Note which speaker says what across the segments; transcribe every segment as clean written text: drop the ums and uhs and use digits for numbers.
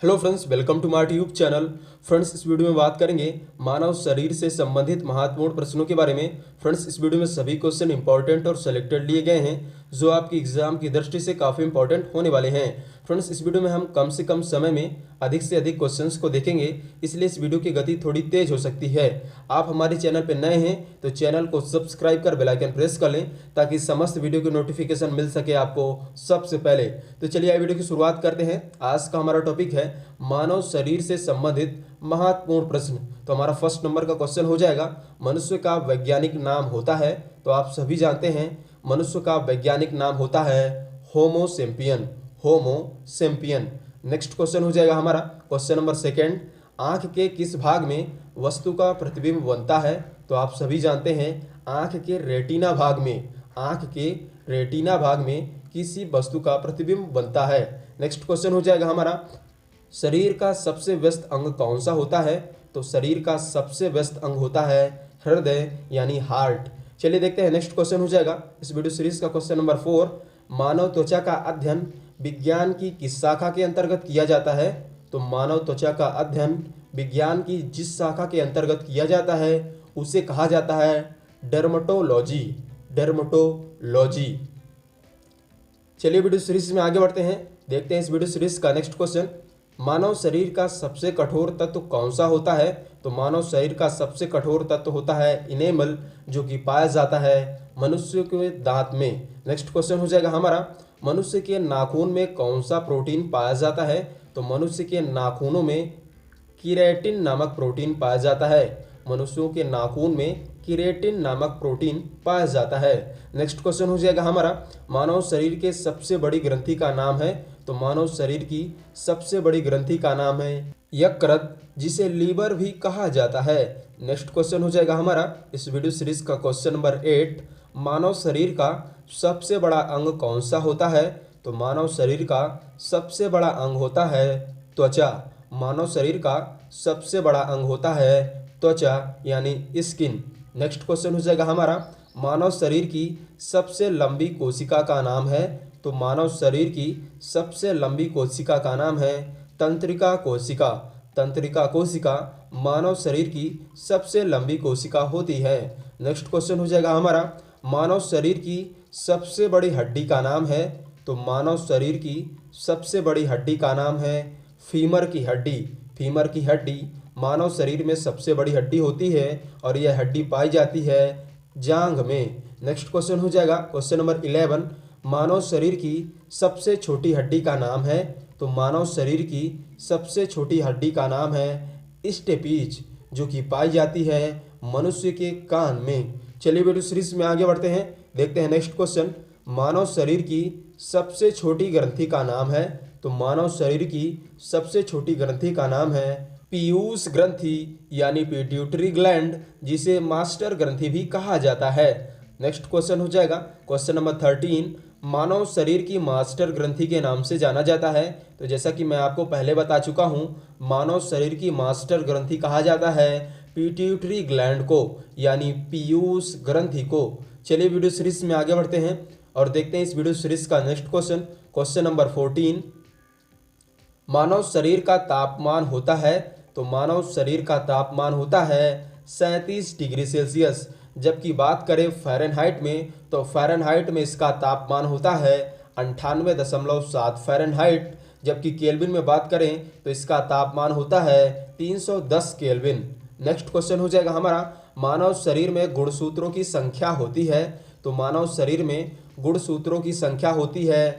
Speaker 1: Hello friends, welcome to my YouTube channel. Friends, इस video में बात करेंगे मानव शरीर से संबंधित महत्वपूर्ण प्रश्नों के बारे में। फ्रेंड्स, इस वीडियो में सभी क्वेश्चन इंपॉर्टेंट और सेलेक्टेड लिए गए हैं जो आपकी एग्जाम की दृष्टि से काफ़ी इंपॉर्टेंट होने वाले हैं। फ्रेंड्स, इस वीडियो में हम कम से कम समय में अधिक से अधिक क्वेश्चंस को देखेंगे, इसलिए इस वीडियो की गति थोड़ी तेज हो सकती है। आप हमारे चैनल पर नए हैं तो चैनल को सब्सक्राइब कर बेल आइकन प्रेस कर लें ताकि समस्त वीडियो की नोटिफिकेशन मिल सके आपको सबसे पहले। तो चलिए वीडियो की शुरुआत करते हैं। आज का हमारा टॉपिक है मानव शरीर से संबंधित महत्वपूर्ण प्रश्न। तो हमारा फर्स्ट नंबर का क्वेश्चन हो जाएगा, मनुष्य का वैज्ञानिक नाम होता है। तो आप सभी जानते हैं मनुष्य का वैज्ञानिक नाम होता है होमो सेम्पियन। होमो सेम्पियन। नेक्स्ट क्वेश्चन हो जाएगा हमारा क्वेश्चन नंबर सेकंड, आंख के किस भाग में वस्तु का प्रतिबिंब बनता है। तो आप सभी जानते हैं आंख के रेटिना भाग में, आंख के रेटिना भाग में किसी वस्तु का प्रतिबिंब बनता है। नेक्स्ट क्वेश्चन हो जाएगा हमारा, शरीर का सबसे व्यस्त अंग कौन सा होता है। तो शरीर का सबसे व्यस्त अंग होता है हृदय यानी हार्ट। चलिए देखते हैं नेक्स्ट क्वेश्चन हो जाएगा इस वीडियो सीरीज का क्वेश्चन नंबर 4, मानव त्वचा का अध्ययन विज्ञान की किस शाखा के अंतर्गत किया जाता है। तो मानव त्वचा का अध्ययन विज्ञान की जिस शाखा के अंतर्गत किया जाता है उसे कहा जाता है डर्मेटोलॉजी। डर्मेटोलॉजी। चलिए वीडियो सीरीज में आगे बढ़ते हैं, देखते हैं इस वीडियो सीरीज का नेक्स्ट क्वेश्चन, मानव शरीर का सबसे कठोर तत्व कौन सा होता है। तो मानव शरीर का सबसे कठोर तत्व होता है इनेमल, जो कि पाया जाता है मनुष्य के दांत में। नेक्स्ट क्वेश्चन हो जाएगा हमारा, मनुष्य के नाखून में कौन सा प्रोटीन पाया जाता है। तो मनुष्य के नाखूनों में कीरेटिन नामक प्रोटीन पाया जाता है। मनुष्यों के नाखून में कीरेटिन नामक प्रोटीन पाया जाता है। नेक्स्ट क्वेश्चन हो जाएगा हमारा, मानव शरीर के सबसे बड़ी ग्रंथि का नाम है। तो मानव शरीर की सबसे बड़ी ग्रंथि का नाम है यकृत, जिसे लीवर भी कहा जाता है। नेक्स्ट क्वेश्चन हो जाएगा हमारा इस वीडियो सीरीज का क्वेश्चन नंबर 8, मानव शरीर का सबसे बड़ा अंग कौन सा होता है। तो मानव शरीर का सबसे बड़ा अंग होता है त्वचा। मानव शरीर का सबसे बड़ा अंग होता है त्वचा यानी स्किन। नेक्स्ट क्वेश्चन हो जाएगा हमारा, मानव शरीर की सबसे लंबी कोशिका का नाम है। तो मानव शरीर की सबसे लंबी कोशिका का नाम है तंत्रिका कोशिका। तंत्रिका कोशिका मानव शरीर की सबसे लंबी कोशिका होती है। नेक्स्ट क्वेश्चन हो जाएगा हमारा, मानव शरीर की सबसे बड़ी हड्डी का नाम है। तो मानव शरीर की सबसे बड़ी हड्डी का नाम है फीमर की हड्डी। फीमर की हड्डी मानव शरीर में सबसे बड़ी हड्डी होती है और यह हड्डी पाई जाती है जांघ में। नेक्स्ट क्वेश्चन हो जाएगा क्वेश्चन नंबर 11, मानव शरीर की सबसे छोटी हड्डी का नाम है। तो मानव शरीर की सबसे छोटी हड्डी का नाम है स्टेपीज, जो कि पाई जाती है मनुष्य के कान में। चलिए वीडियो सीरीज में आगे बढ़ते हैं, देखते हैं नेक्स्ट क्वेश्चन, मानव शरीर की सबसे छोटी ग्रंथि का नाम है। तो मानव शरीर की सबसे छोटी ग्रंथि का नाम है पीयूष ग्रंथि यानी पिट्यूटरी ग्लैंड, जिसे मास्टर ग्रंथि भी कहा जाता है। नेक्स्ट क्वेश्चन हो जाएगा क्वेश्चन नंबर 13, मानव शरीर की मास्टर ग्रंथि के नाम से जाना जाता है। तो जैसा कि मैं आपको पहले बता चुका हूं, मानव शरीर की मास्टर ग्रंथि कहा जाता है पिट्यूटरी ग्लैंड को यानी पीयूष ग्रंथि को। चलिए वीडियो सीरीज में आगे बढ़ते हैं और देखते हैं इस वीडियो सीरीज का नेक्स्ट क्वेश्चन, क्वेश्चन नंबर 14, मानव शरीर का तापमान होता है। तो मानव शरीर का तापमान होता है 37 डिग्री सेल्सियस। जबकि बात करें फ़ारेनहाइट में, तो फ़ारेनहाइट में इसका तापमान होता है 98.7 फ़ारेनहाइट। जबकि केल्विन में बात करें तो इसका तापमान होता है 310 केल्विन। नेक्स्ट क्वेश्चन हो जाएगा हमारा, मानव शरीर में गुणसूत्रों की संख्या होती है। तो मानव शरीर में गुणसूत्रों की संख्या होती है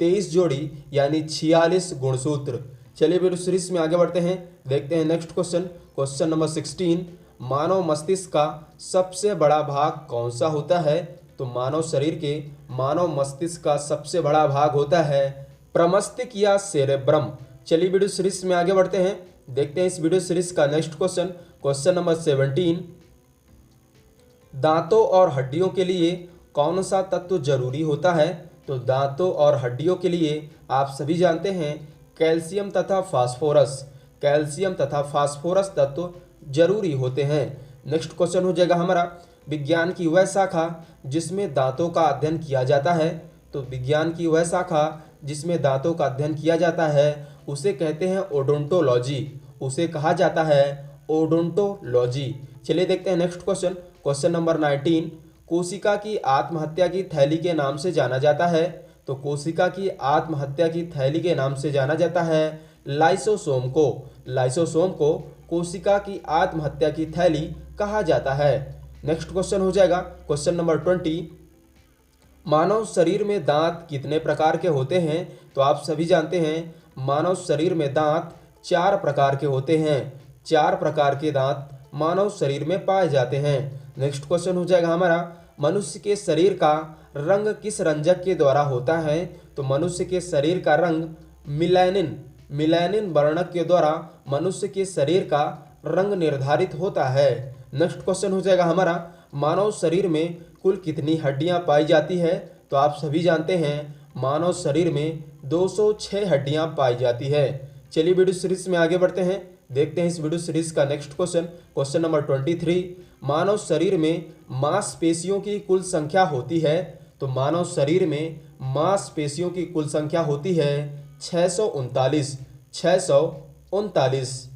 Speaker 1: 23 जोड़ी यानी 46 गुणसूत्र। चलिए वीडियो सीरीज में आगे बढ़ते हैं, देखते हैं नेक्स्ट क्वेश्चन, क्वेश्चन नंबर 16, मानव मस्तिष्क का सबसे बड़ा भाग कौन सा होता है। तो मानव शरीर के मानव मस्तिष्क का सबसे बड़ा भाग होता है प्रमस्तिष्क या सेरेब्रम। चलिए वीडियो सीरीज में आगे बढ़ते हैं, देखते हैं इस वीडियो सीरीज का नेक्स्ट क्वेश्चन, क्वेश्चन नंबर 17, दांतों और हड्डियों के लिए कौन सा तत्व जरूरी होता है। तो दांतों और हड्डियों के लिए आप सभी जानते हैं कैल्शियम तथा फास्फोरस। कैल्शियम तथा फास्फोरस तत्व जरूरी होते हैं। नेक्स्ट क्वेश्चन हो जाएगा हमारा, विज्ञान की वह शाखा जिसमें दांतों का अध्ययन किया जाता है। तो विज्ञान की वह शाखा जिसमें दांतों का अध्ययन किया जाता है उसे कहते हैं ओडोंटोलॉजी, उसे कहा जाता है ओडोंटोलॉजी। चलिए देखते हैं नेक्स्ट क्वेश्चन, क्वेश्चन नंबर 19। कोशिका की आत्महत्या की थैली के नाम से जाना जाता है। तो कोशिका की आत्महत्या की थैली के नाम से जाना जाता है लाइसोसोम को। लाइसोसोम को कोशिका की आत्महत्या की थैली कहा जाता है। नेक्स्ट क्वेश्चन हो जाएगा क्वेश्चन नंबर 20। मानव शरीर में दांत कितने प्रकार के होते हैं? तो आप सभी जानते हैं मानव शरीर में दांत 4 प्रकार के होते हैं। 4 प्रकार के दांत मानव शरीर में पाए जाते हैं। नेक्स्ट क्वेश्चन हो जाएगा हमारा, मनुष्य के शरीर का रंग किस रंजक के द्वारा होता है? तो मनुष्य के शरीर का रंग मिलानिन वर्णक के द्वारा मनुष्य के शरीर का रंग निर्धारित होता है। नेक्स्ट क्वेश्चन हो जाएगा हमारा, मानव शरीर में कुल कितनी हड्डियां पाई जाती है? तो आप सभी जानते हैं मानव शरीर में 206 हड्डियां पाई जाती है। चलिए वीडियो सीरीज में आगे बढ़ते हैं, देखते हैं इस वीडियो सीरीज का नेक्स्ट क्वेश्चन, क्वेश्चन नंबर 23। मानव शरीर में मांसपेशियों की कुल संख्या होती है। तो मानव शरीर में मांसपेशियों की कुल संख्या होती है 639।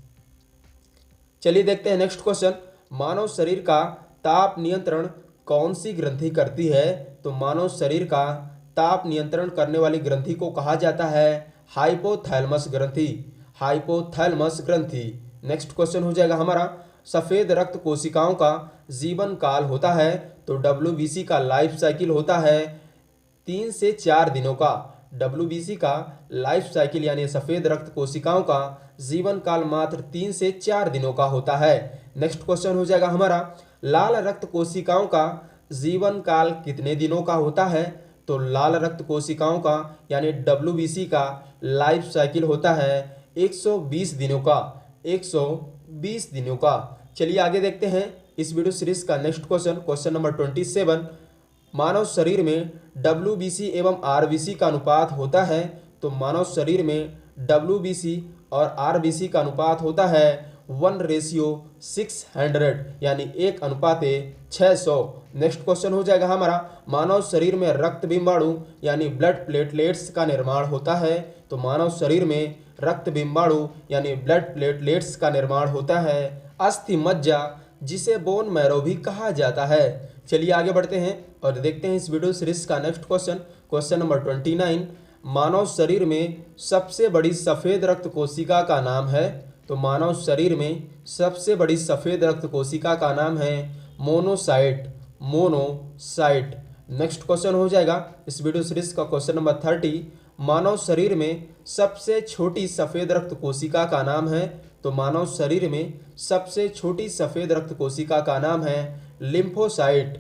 Speaker 1: चलिए देखते हैं नेक्स्ट क्वेश्चन, मानव शरीर का ताप नियंत्रण कौन सी ग्रंथि करती है? तो मानव शरीर का ताप नियंत्रण करने वाली ग्रंथि को कहा जाता है हाइपोथैलेमस ग्रंथि। हाइपोथैलेमस ग्रंथि। नेक्स्ट क्वेश्चन हो जाएगा हमारा, सफेद रक्त कोशिकाओं का जीवन काल होता है। तो WBC का लाइफ साइकिल होता है 3 से 4 दिनों का। WBC का लाइफ साइकिल यानी सफेद रक्त कोशिकाओं का जीवन काल मात्र 3 से 4 दिनों का होता है। नेक्स्ट क्वेश्चन हो जाएगा हमारा, लाल रक्त कोशिकाओं का जीवन काल कितने दिनों का होता है? तो लाल रक्त कोशिकाओं का यानी WBC का लाइफ साइकिल होता है 120 दिनों का। 120 दिनों का। चलिए आगे देखते हैं इस वीडियो सीरीज का नेक्स्ट क्वेश्चन, क्वेश्चन नंबर 27। मानव शरीर में WBC एवं RBC का अनुपात होता है। तो मानव शरीर में WBC और RBC का अनुपात होता है 1:600 यानी 1:600। नेक्स्ट क्वेश्चन हो जाएगा हमारा, मानव शरीर में रक्त बिंबाणु यानी ब्लड प्लेटलेट्स का निर्माण होता है। तो मानव शरीर में रक्त बिंबाणु यानी ब्लड प्लेटलेट्स का निर्माण होता है अस्थि मज्जा, जिसे बोन मैरो भी कहा जाता है। चलिए आगे बढ़ते हैं और देखते हैं इस वीडियो सीरीज का नेक्स्ट क्वेश्चन, क्वेश्चन नंबर 29। मानव शरीर में सबसे बड़ी सफेद रक्त कोशिका का नाम है। तो मानव शरीर में सबसे बड़ी सफेद रक्त कोशिका का नाम है मोनोसाइट। नेक्स्ट क्वेश्चन हो जाएगा इस वीडियो सीरीज का क्वेश्चन नंबर 30। मानव शरीर में सबसे छोटी सफेद रक्त कोशिका का नाम है। तो मानव शरीर में सबसे छोटी सफेद रक्त कोशिका का नाम है लिम्फोसाइट।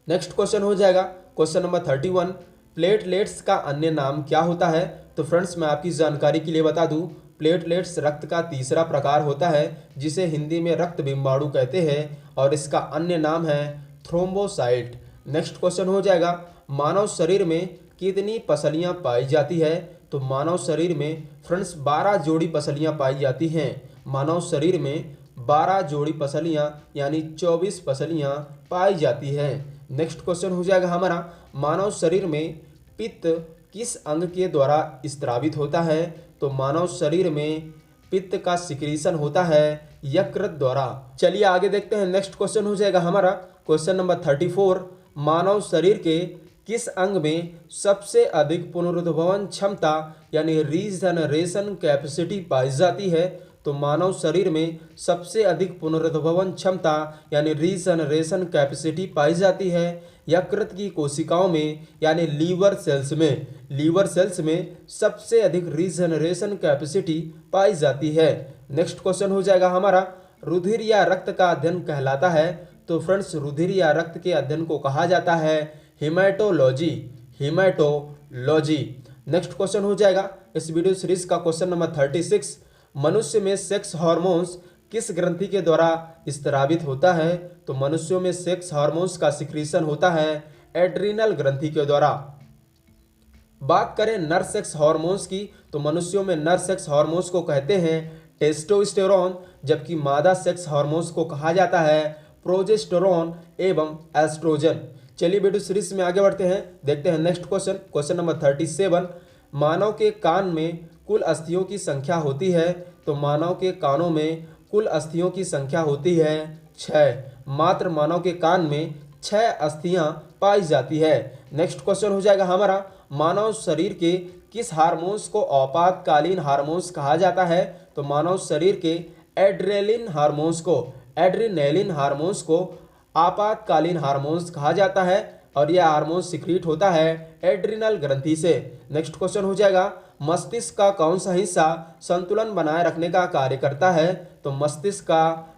Speaker 1: नेक्स्ट क्वेश्चन हो जाएगा क्वेश्चन नंबर 31। प्लेटलेट्स का अन्य नाम क्या होता है? तो फ्रेंड्स मैं आपकी जानकारी के लिए बता दूं, प्लेटलेट्स रक्त का तीसरा प्रकार होता है जिसे हिंदी में रक्त बिंबाणु कहते हैं और इसका अन्य नाम है थ्रोम्बोसाइट। नेक्स्ट क्वेश्चन हो जाएगा, मानव शरीर में कितनी पसलियां पाई जाती है? तो मानव शरीर में फ्रेंड्स 12 जोड़ी पसलियां पाई जाती हैं। मानव शरीर में 12 जोड़ी पसलियां यानी 24 पसलियां पाई जाती हैं। नेक्स्ट क्वेश्चन हो जाएगा हमारा, मानव शरीर में पित्त किस अंग के द्वारा स्त्रावित होता है? तो मानव शरीर में पित्त का सिक्रीशन होता है यकृत द्वारा। चलिए आगे देखते हैं, नेक्स्ट क्वेश्चन हो जाएगा हमारा क्वेश्चन नंबर 34। मानव शरीर के किस अंग में सबसे अधिक पुनरुद्भवन क्षमता यानी रीजनरेशन कैपेसिटी पाई जाती है? तो मानव शरीर में सबसे अधिक पुनरुद्भवन क्षमता यानी रीजनरेशन कैपेसिटी पाई जाती है यकृत की कोशिकाओं में यानी लीवर सेल्स में सबसे अधिक रीजनरेशन कैपेसिटी पाई जाती है। नेक्स्ट क्वेश्चन हो जाएगा हमारा, रुधिर या रक्त का अध्ययन कहलाता है। तो फ्रेंड्स रुधिर या रक्त के अध्ययन को कहा जाता है हेमाटोलॉजी। नेक्स्ट क्वेश्चन हो जाएगा इस वीडियो सीरीज का क्वेश्चन नंबर 36। मनुष्य में सेक्स हार्मोन्स किस ग्रंथि के द्वारा स्रावित होता है? तो मनुष्यों में सेक्स हार्मोन्स का सिक्रीशन होता है एड्रिनल ग्रंथि के द्वारा। बात करें नर सेक्स हार्मोन्स की, तो मनुष्यों में नर सेक्स हार्मोन्स को कहते हैं टेस्टोस्टेरोन, जबकि मादा सेक्स हार्मोन्स को कहा जाता है प्रोजेस्टेरोन एवं एस्ट्रोजन। चलिए वीडियो सीरीज में आगे बढ़ते हैं, देखते हैं नेक्स्ट क्वेश्चन, क्वेश्चन नंबर 37। मानव के कान में कुल अस्थियों की संख्या होती है, तो मानव के कानों में कुल अस्थियों की संख्या होती है 6। मात्र मानव के कान में 6 अस्थियां पाई जाती है। नेक्स्ट क्वेश्चन हो जाएगा हमारा, मानव शरीर के किस हार्मोन्स को आपातकालीन हार्मोन्स कहा जाता है? तो मानव शरीर के एड्रेनलिन हार्मोन्स को आपातकालीन हार्मोन्स कहा जाता है और यह हार्मोन सिक्रीट होता है एड्रिनल ग्रंथि से। नेक्स्ट क्वेश्चन हो जाएगा, मस्तिष्क का कौन सा हिस्सा संतुलन बनाए रखने का कार्य करता है? तो मस्तिष्क का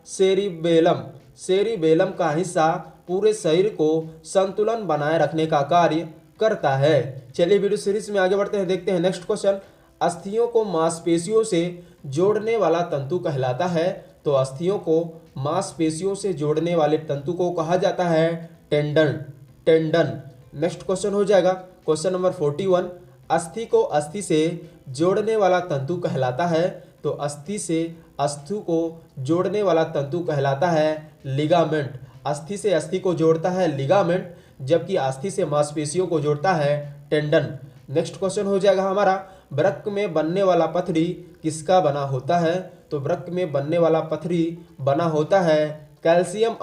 Speaker 1: सेरिबेलम का हिस्सा पूरे शरीर को संतुलन बनाए रखने का कार्य करता है। चलिए वीडियो सीरीज में आगे बढ़ते हैं, देखते हैं नेक्स्ट क्वेश्चन। अस्थियों को मांसपेशियों से जोड़ने वाला तंतु कहलाता है, तो अस्थियों को मांसपेशियों से जोड़ने वाले तंतु को कहा जाता है टेंडन। नेक्स्ट क्वेश्चन हो जाएगा क्वेश्चन नंबर 41, अस्थि को अस्थि से जोड़ने वाला तंतु कहलाता है, तो अस्थि से अस्थि को जोड़ने वाला तंतु कहलाता है लिगामेंट। अस्थि से अस्थि को जोड़ता है लिगामेंट, जबकि अस्थि से मांसपेशियों को जोड़ता है टेंडन। नेक्स्ट क्वेश्चन हो जाएगा हमारा, वृक्क में बनने वाला पथरी किसका बना होता है? तो वृक्क में बनने वाला पथरी बना होता है कैल्शियम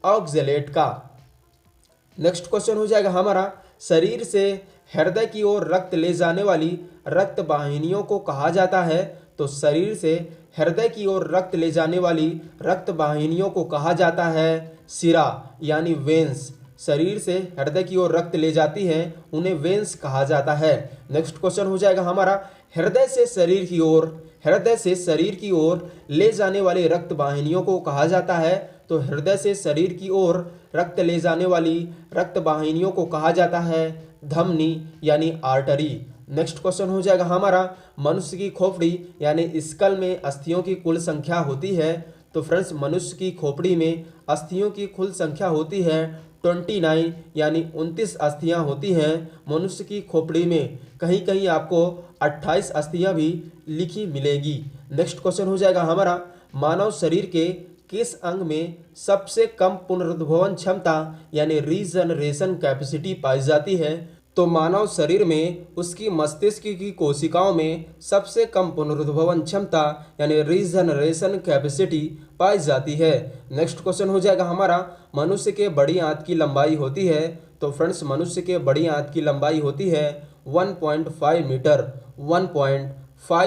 Speaker 1: ऑक्जेलेट का। नेक्स्ट क्वेश्चन हो जाएगा हमारा, शरीर से हृदय की ओर रक्त ले जाने वाली रक्त वाहिनियों को कहा जाता है, तो शरीर से हृदय की ओर रक्त ले जाने वाली रक्त वाहिनियों को कहा जाता है सिरा यानी वेन्स। शरीर से हृदय की ओर रक्त ले जाती हैं, उन्हें वेन्स कहा जाता है। नेक्स्ट क्वेश्चन हो जाएगा हमारा, हृदय से शरीर की ओर ले जाने वाली रक्त वाहिनियों को कहा जाता है, तो हृदय से शरीर की ओर रक्त ले जाने वाली रक्त वाहिनियों को कहा जाता है धमनी यानी आर्टरी। नेक्स्ट क्वेश्चन हो जाएगा हमारा, मनुष्य की खोपड़ी यानी स्कल में अस्थियों की कुल संख्या होती है, तो फ्रेंड्स मनुष्य की खोपड़ी में अस्थियों की कुल संख्या होती है 29 यानी 29 अस्थियां होती हैं मनुष्य की खोपड़ी में। कहीं कहीं आपको 28 अस्थियां भी लिखी मिलेगी। नेक्स्ट क्वेश्चन हो जाएगा हमारा, मानव शरीर के किस अंग में सबसे कम पुनरुद्भवन क्षमता यानी रीजनरेशन कैपेसिटी पाई जाती है? तो मानव शरीर में उसकी मस्तिष्क की कोशिकाओं में सबसे कम पुनरुद्भवन क्षमता यानी रीजनरेशन कैपेसिटी पाई जाती है। नेक्स्ट क्वेश्चन हो जाएगा हमारा, मनुष्य के बड़ी आंत की लंबाई होती है, तो फ्रेंड्स मनुष्य के बड़ी आंत की लंबाई होती है 1.5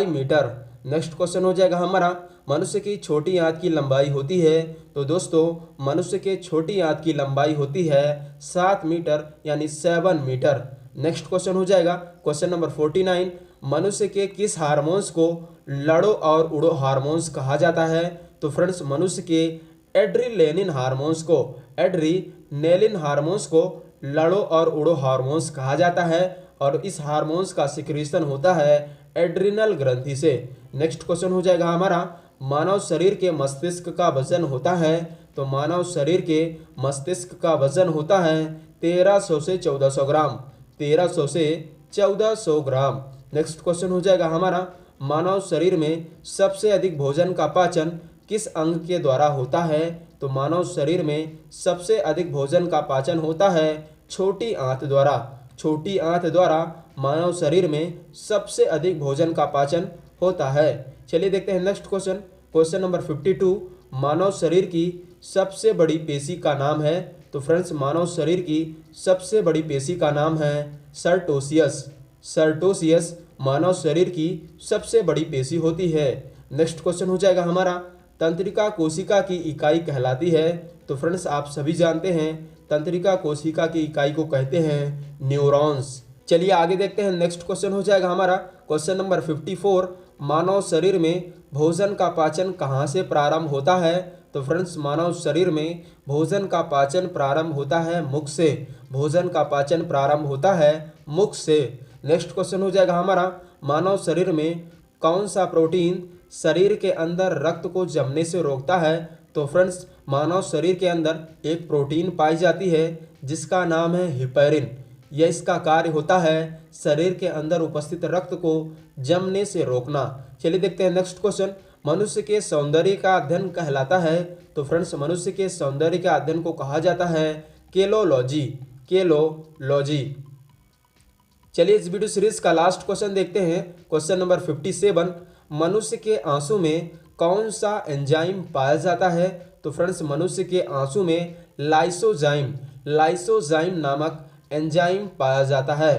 Speaker 1: मीटर। नेक्स्ट क्वेश्चन हो जाएगा हमारा, मनुष्य की छोटी आंत की लंबाई होती है, तो दोस्तों मनुष्य के छोटी आंत की लंबाई होती है 7 मीटर यानी 7 मीटर। नेक्स्ट क्वेश्चन हो जाएगा क्वेश्चन नंबर 49, मनुष्य के किस हार्मोन्स को लड़ो और उड़ो हार्मोन्स कहा जाता है? तो फ्रेंड्स मनुष्य के एड्रेनलिन हार्मोन्स को लड़ो और उड़ो हार्मोन्स कहा जाता है और इस हार्मोन्स का सिक्रीशन होता है एड्रिनल ग्रंथि से। नेक्स्ट क्वेश्चन हो जाएगा हमारा, मानव शरीर के मस्तिष्क का वजन होता है, तो मानव शरीर के मस्तिष्क का वजन होता है 1300 से 1400 ग्राम। 1300 से 1400 ग्राम। नेक्स्ट क्वेश्चन हो जाएगा हमारा, मानव शरीर में सबसे अधिक भोजन का पाचन किस अंग के द्वारा होता है? तो मानव शरीर में सबसे अधिक भोजन का पाचन होता है छोटी आंत द्वारा। छोटी आंत द्वारा मानव शरीर में सबसे अधिक भोजन का पाचन होता है। चलिए देखते हैं नेक्स्ट क्वेश्चन, क्वेश्चन नंबर 52, मानव शरीर की सबसे बड़ी पेशी का नाम है? तो फ्रेंड्स मानव शरीर की सबसे बड़ी पेशी का नाम है सर्टोसियस मानव शरीर की सबसे बड़ी पेशी होती है। नेक्स्ट क्वेश्चन हो जाएगा हमारा, तंत्रिका कोशिका की इकाई कहलाती है? तो फ्रेंड्स आप सभी जानते हैं तंत्रिका कोशिका की इकाई को कहते हैं न्यूरॉन्स। चलिए आगे देखते हैं, नेक्स्ट क्वेश्चन हो जाएगा हमारा क्वेश्चन नंबर 54, मानव शरीर में भोजन का पाचन कहाँ से प्रारंभ होता है? तो फ्रेंड्स मानव शरीर में भोजन का पाचन प्रारंभ होता है मुख से। भोजन का पाचन प्रारंभ होता है मुख से। नेक्स्ट क्वेश्चन हो जाएगा हमारा, मानव शरीर में कौन सा प्रोटीन शरीर के अंदर रक्त को जमने से रोकता है? तो फ्रेंड्स मानव शरीर के अंदर एक प्रोटीन पाई जाती है जिसका नाम है हिपैरिन। यह इसका कार्य होता है शरीर के अंदर उपस्थित रक्त को जमने से रोकना। चलिए देखते हैं नेक्स्ट क्वेश्चन, मनुष्य के सौंदर्य का अध्ययन कहलाता है? तो फ्रेंड्स मनुष्य के सौंदर्य के अध्ययन को कहा जाता है केलोलॉजी। चलिए इस वीडियो सीरीज का लास्ट क्वेश्चन देखते हैं। क्वेश्चन नंबर 57, मनुष्य के आंसू में कौन सा एंजाइम पाया जाता है? तो फ्रेंड्स मनुष्य के आंसू में लाइसोजाइम नामक एंजाइम पाया जाता है।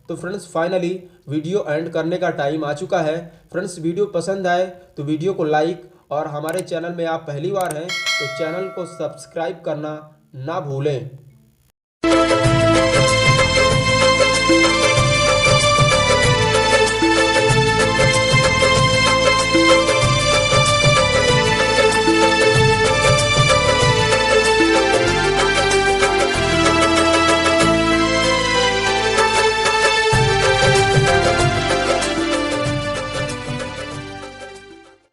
Speaker 1: तो फ्रेंड्स फाइनली वीडियो एंड करने का टाइम आ चुका है। फ्रेंड्स वीडियो पसंद आए तो वीडियो को लाइक और हमारे चैनल में आप पहली बार हैं तो चैनल को सब्सक्राइब करना ना भूलें।